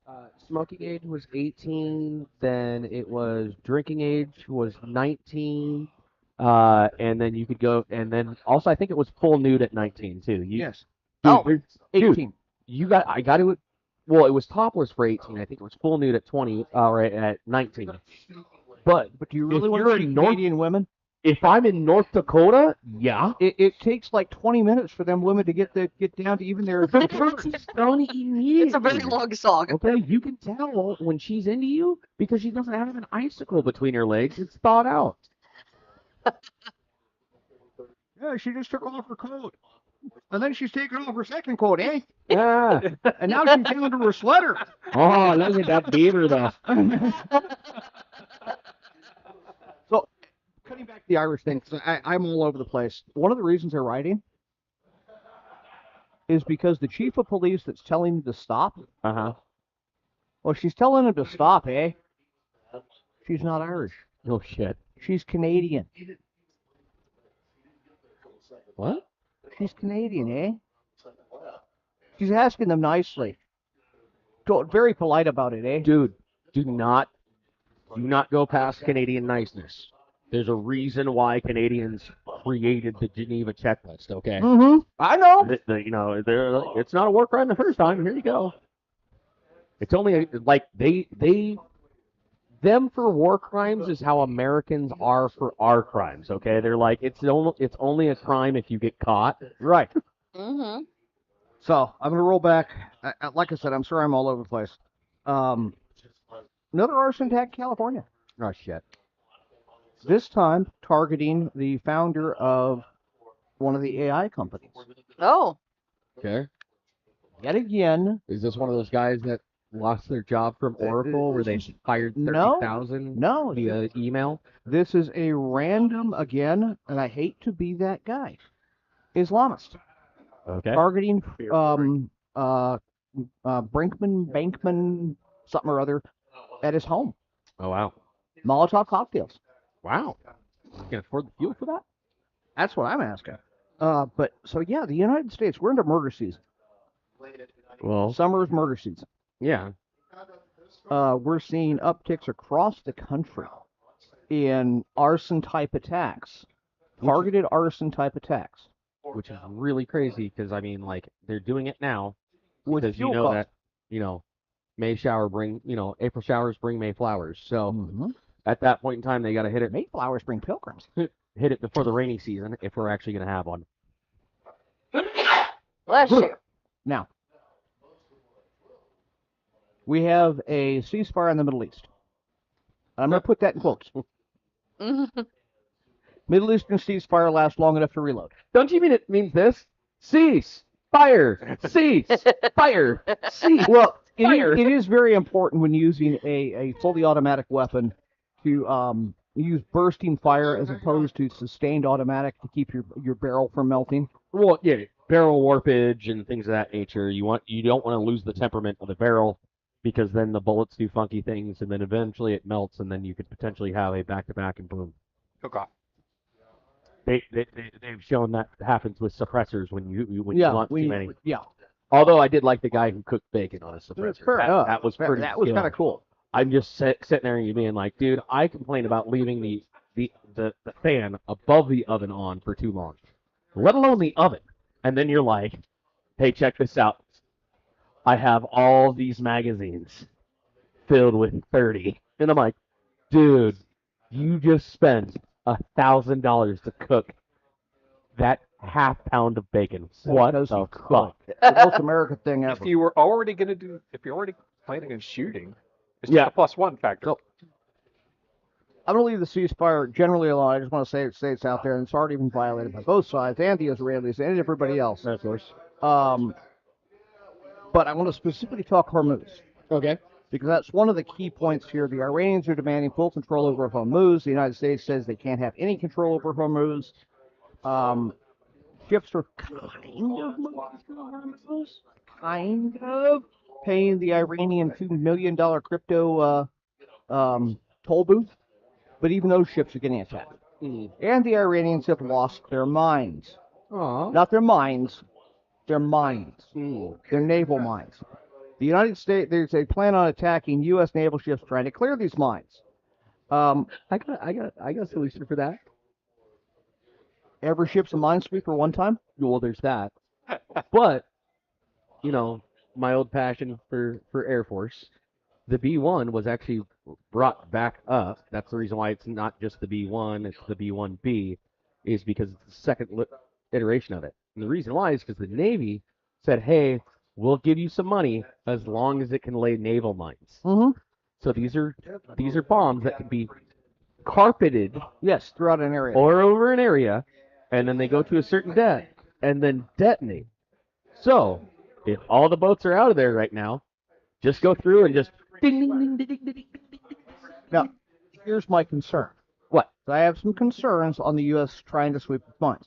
smoking age was 18, then it was drinking age was 19, and then you could go, and then also I think it was full nude at 19 too. yes, Dude, 18. I got to. Well, it was topless for 18. I think it was full nude at 20, right at 19. But But do you if really want you're to see in North- Canadian women? if I'm in North Dakota, yeah. It takes like 20 minutes for them women to get down to even their. It's a very long song. Okay, you can tell when she's into you because she doesn't have an icicle between her legs. It's thawed out. Yeah, she just took off her coat, and then she's taking off her second coat, eh? Yeah. And now she's down to her sweater. Oh, look at that beaver though. So, cutting back to the Irish thing, 'cause I'm all over the place. One of the reasons they're writing is because the chief of police that's telling them to stop, well, she's telling them to stop, eh? She's not Irish. Oh shit. She's Canadian. What? She's Canadian, eh? She's asking them nicely. Very polite about it, eh? Dude, do not go past Canadian niceness. There's a reason why Canadians created the Geneva checklist, okay? Mm-hmm. I know. You know, it's not a war crime the first time. Here you go. It's only like them for war crimes is how Americans are for our crimes. Okay, they're like it's only a crime if you get caught. Right. Mm-hmm. So I'm gonna roll back. Like I said, I'm sorry I'm all over the place. Another arson attack in California. Oh shit. This time targeting the founder of one of the AI companies. Oh, Okay. Yet again, Is this one of those guys that lost their job from Oracle where they hired No. 30,000 no, via email? this is a random again, and I hate to be that guy. Islamist Okay. targeting Bankman, something or other, at his home. Oh wow. Molotov cocktails. Wow. You can afford the fuel for that? That's what I'm asking. But so yeah, the United States, we're into murder season. Well, Summer is murder season. yeah. We're seeing upticks across the country in arson type attacks, targeted arson type attacks. Which is really crazy because I mean, like they're doing it now With because you fuel know costs. that April showers bring May flowers. So Mhm. at that point in time, they got to hit it Mayflowers bring pilgrims. before the rainy season if we're actually going to have one. bless you. Now, we have a ceasefire in the Middle East. I'm going to put that in quotes. Mm-hmm. Middle Eastern ceasefire lasts long enough to reload. Don't you mean it means this? Cease, fire, cease, fire, cease. Well, Fire. it is very important when using a fully automatic weapon to use bursting fire as opposed to sustained automatic to keep your barrel from melting. Well, yeah, barrel warpage and things of that nature. You don't want to lose the temperament of the barrel because then the bullets do funky things and then eventually it melts and then you could potentially have a back-to-back and boom. Okay. They've shown that happens with suppressors when you launch too many. Yeah. Although I did like the guy who cooked bacon on a suppressor. Fair enough. That was Fair- pretty. That was skill. kind of cool. I'm just sitting there and you being like, dude, I complain about leaving the fan above the oven on for too long, let alone the oven. And then you're like, hey, check this out. I have all these magazines filled with 30. And I'm like, dude, you just spent $1,000 to cook that half pound of bacon. What Because the you could. fuck? The most American thing If ever. you were already planning on shooting, it's just Yeah. a plus one factor. So, I'm going to leave the ceasefire generally alone. I just want to say it's out there, and it's already been violated by both sides, and the Israelis, and everybody else. Of course. But I want to specifically talk Hormuz, Okay. because that's one of the key points here. The Iranians are demanding full control over Hormuz. The United States says they can't have any control over Hormuz. Ships are kind of moving through Hormuz, kind of paying the Iranian $2 million crypto toll booth. But even those ships are getting attacked. And the Iranians have lost their minds. Aw. Not their minds, their minds. Their naval minds. The United States, they plan on attacking U.S. naval ships trying to clear these mines. I got a solution for that. Every ship's a minesweeper one time. Well, there's that. But, you know, my old passion for Air Force, the B-1 was actually brought back up. That's the reason why it's not just the B-1, it's the B-1B, is because it's the second iteration of it. And the reason why is because the Navy said, hey, we'll give you some money as long as it can lay naval mines. Mm-hmm. So these are bombs that can be carpeted Yes, throughout an area. or over an area, and then they go to a certain depth and then detonate. So, if all the boats are out of there right now, just go through and just ding, ding, ding, ding, ding, ding, ding, ding, ding. Now, here's my concern. What? I have some concerns on the U.S. trying to sweep the mines.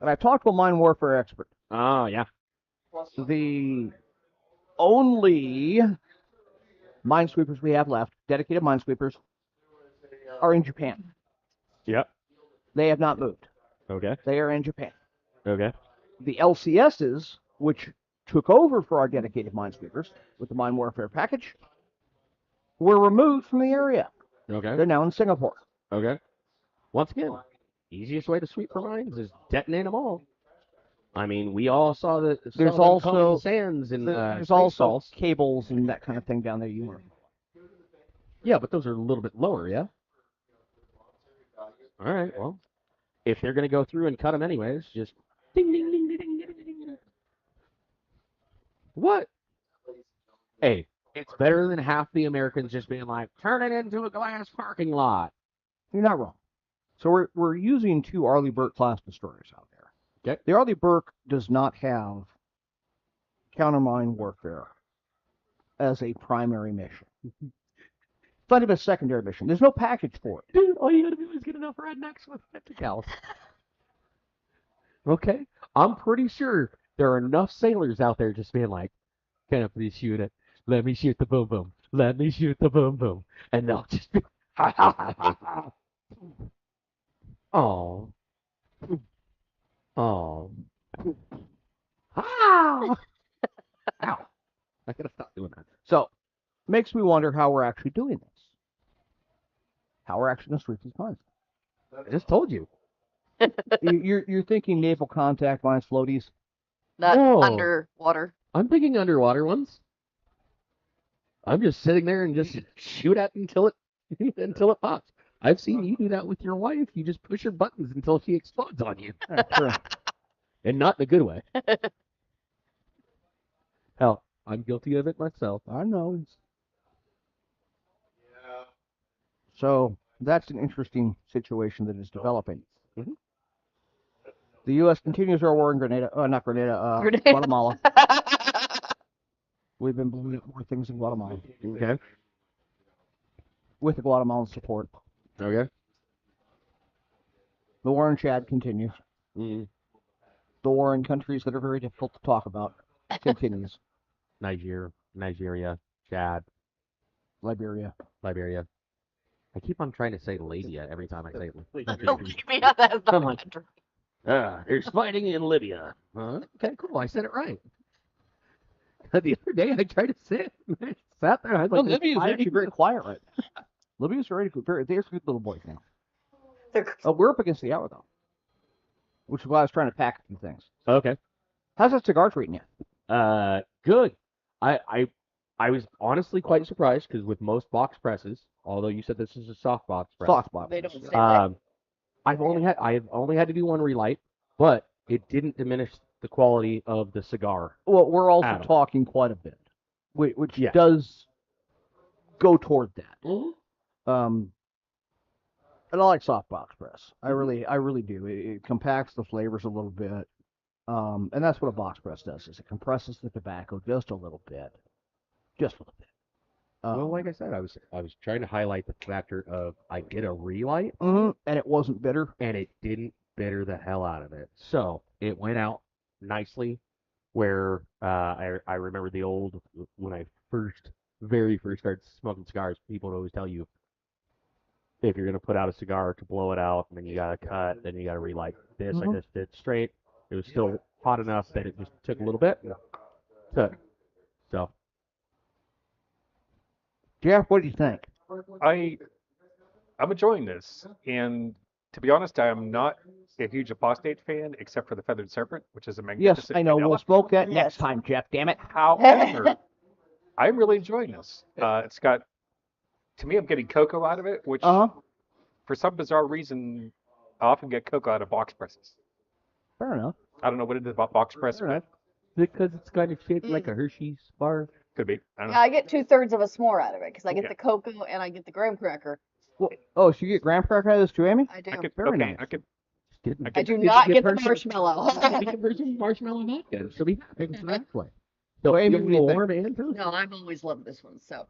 And I've talked to a mine warfare expert. Oh, yeah. The only minesweepers we have left, dedicated minesweepers, are in Japan. Yep. They have not moved. Okay. They are in Japan. Okay. The LCSs, which took over for our dedicated minesweepers with the mine warfare package, were removed from the area. Okay. They're now in Singapore. Okay. Once again, easiest way to sweep for mines is detonate them all. I mean, we all saw the There's them also- calling sands and There's space also salts. cables and that kind of thing down there. You were. Yeah, but those are a little bit lower, yeah? All right, well, if they're going to go through and cut them anyways, just ding, ding, ding, ding, ding, ding, ding, ding. What? Hey, it's better than half the Americans just being like, turn it into a glass parking lot. You're not wrong. So we're using two Arleigh Burke class destroyers out there. Okay. The Arleigh Burke does not have countermine warfare as a primary mission. It's not even a secondary mission. There's no package for it. Dude, all you got to do is get enough rednecks with Pentacals. Okay? I'm pretty sure there are enough sailors out there just being like, can I please shoot it? Let me shoot the boom boom. Let me shoot the boom boom. And they'll just be, ha ha ha ha ha. Oh. Oh. Ah! Ow. I gotta stop doing that. So makes me wonder how we're actually doing this. How we're actually going to sweep these mines. I just told you. You're thinking naval contact mines, floaties. Not No. underwater. I'm thinking underwater ones. I'm just sitting there and just shoot at until it until it pops. I've seen you do that with your wife. You just push her buttons until she explodes on you, Sure. and not in a good way. Hell, I'm guilty of it myself. I know. So that's an interesting situation that is developing. Mhm. The U.S. continues our war in Grenada, not Grenada, Grenada. Guatemala. We've been blowing up more things in Guatemala Okay. with the Guatemalan support. Okay. The war in Chad continues. Mm. The war in countries that are very difficult to talk about continues. Nigeria, Chad, Liberia. Liberia. I keep on trying to say Libya every time I say it. Libya, that is not Come a on. country. There's fighting in Libya. Okay, cool. I said it right. The other day I tried to say it. sat there. I was No, like, Libby is "Why actually did very you-" quiet right now. Libby is very good. They're good little boys now. They're- We're up against the hour, though, which is why I was trying to pack a few things. Okay. How's that cigar treating you? Good. I was honestly quite surprised because with most box presses, although you said this is a soft box press, Soft spot. They don't stay I've only had to do one relight, but it didn't diminish the quality of the cigar. Well, we're also Adam. talking quite a bit, which Yeah. does go toward that. Mm-hmm. And I like soft box press. I really do. It compacts the flavors a little bit. And that's what a box press does, is it compresses the tobacco just a little bit. Just a little bit. Well, like I said, I was trying to highlight the factor of I did a relight and it wasn't bitter. and it didn't bitter the hell out of it. So it went out nicely. Where I remember the old when I very first started smoking cigars, people would always tell you if you're gonna put out a cigar to blow it out, and then you gotta cut, then you gotta relight. This I just did straight. It was still hot enough that it just took a little bit. Took. So Jeff, what do you think? I'm enjoying this, and to be honest, I am not a huge apostate fan, except for the Feathered Serpent, which is a Yes, magnificent I know. vanilla. We'll smoke that Yes. next time, Jeff. Damn it. However, I'm really enjoying this. It's got, to me, I'm getting cocoa out of it, which for some bizarre reason, I often get cocoa out of box presses. Fair enough. I don't know what it is about box press. Fair enough. Because it's kind of shaped like a Hershey's bar. Could be. I don't know. Yeah, I get 2/3 of a s'more out of it because I get Yeah. the cocoa and I get the graham cracker. Well, so you get graham cracker out of this too, Amy? I do. I could, Very okay, nice. I could. I do Did not you get the person- marshmallow. We can version marshmallow vodka. She'll be happy with that way. So, So Amy, you what do you think? warm and toasty. No, I've always loved this one. So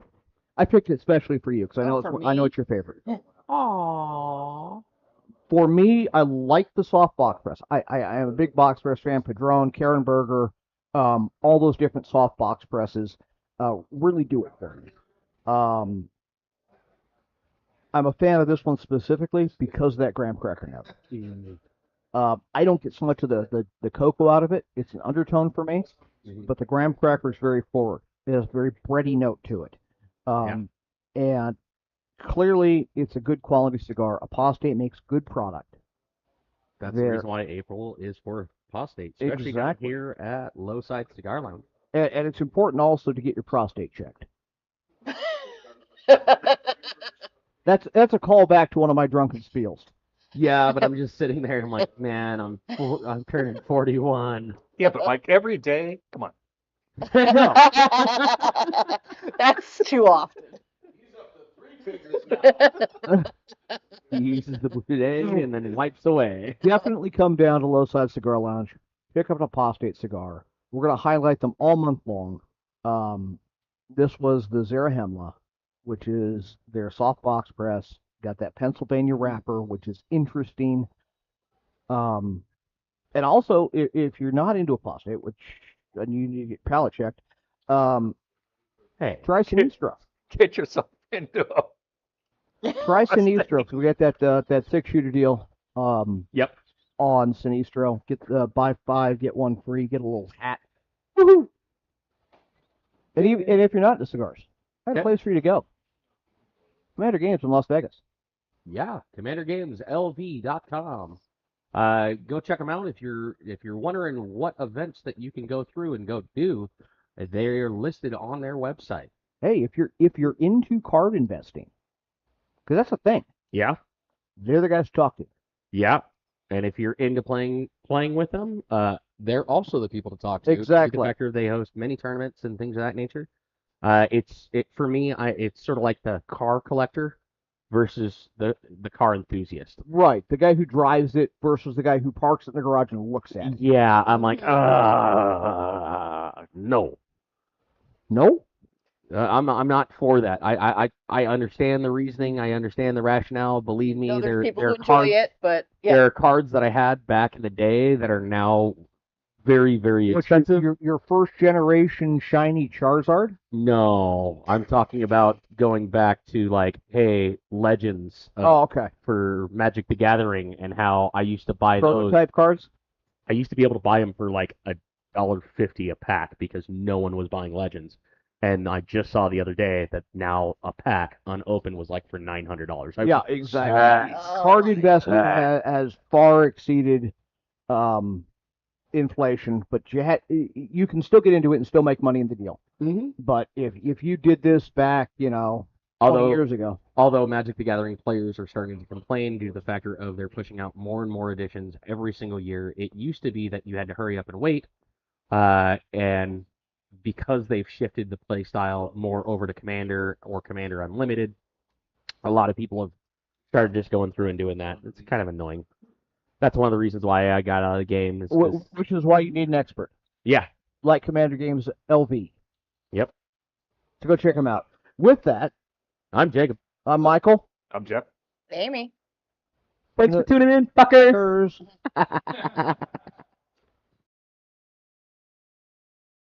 I picked it especially for you because I know Oh, for I know me? it's your favorite. Aww. For me, I like the soft box press. I am a big box press fan. Padron, Karenberger, all those different soft box presses really do it for me. I'm a fan of this one specifically because of that graham cracker note. I don't get so much of the cocoa out of it. It's an undertone for me, but the graham cracker is very forward. It has a very bready note to it. And clearly, it's a good quality cigar. Apostate makes good product. That's There- the reason why April is for apostate, especially down Exactly. here at Lowside Cigar Lounge. And it's important also to get your prostate checked. That's a callback to one of my drunken spiels. Yeah, but I'm just sitting there. I'm like, man, I'm turning 41. Yeah, but like every day, come on. No. that's too often. He uses the blue day and then wipes away. Definitely come down to Lowside Cigar Lounge. Pick up an apostate cigar. We're going to highlight them all month long. This was the Zarahemla, which is their soft box press. Got that Pennsylvania wrapper, which is interesting. And also, if you're not into apostate, and you need to get palate checked, Hey, try Sinistro. Get yourself into a. Try Sinistro, because we got that 6-shooter deal yep. on Sinistro. Get buy 5, get 1 free, get a little hat. Woohoo! And if you're not into cigars, I have a Okay. place for you to go. Commander Games in Las Vegas. Yeah, CommanderGamesLV.com. Go check them out if you're wondering what events that you can go through and go do. They're listed on their website. Hey, if you're into card investing, because that's a thing, Yeah, they're the guys to talk to. yeah. And if you're into playing with them, they're also the people to talk to. Exactly. The factor they host many tournaments and things of that nature. For me, it's sort of like the car collector versus the car enthusiast. Right, the guy who drives it versus the guy who parks it in the garage and looks at it. Yeah, I'm like, no. No? I'm not for that. I understand the reasoning. I understand the rationale. Believe me, No, there there's people are who enjoy cards. it, but yeah. There are cards that I had back in the day that are now very, very What's expensive. your first generation shiny Charizard? No, I'm talking about going back to like, hey, Legends Oh, okay. for Magic the Gathering and how I used to buy those. Prototype cards? I used to be able to buy them for like $1.50 a pack because no one was buying Legends. And I just saw the other day that now a pack unopened was like for $900. Yeah, exactly. Card investment has far exceeded inflation, but you can still get into it and still make money in the deal. Mm-hmm. But if you did this back, 20 years ago. Although Magic the Gathering players are starting to complain due to the factor of they're pushing out more and more editions every single year. It used to be that you had to hurry up and wait, and because they've shifted the play style more over to Commander or Commander Unlimited, a lot of people have started just going through and doing that. It's kind of annoying. That's one of the reasons why I got out of the game. Which is why you need an expert. Yeah. Like Commander Games LV. Yep. So go check them out. With that, I'm Jacob. I'm Michael. I'm Jeff. Amy. Thanks for tuning in, fuckers.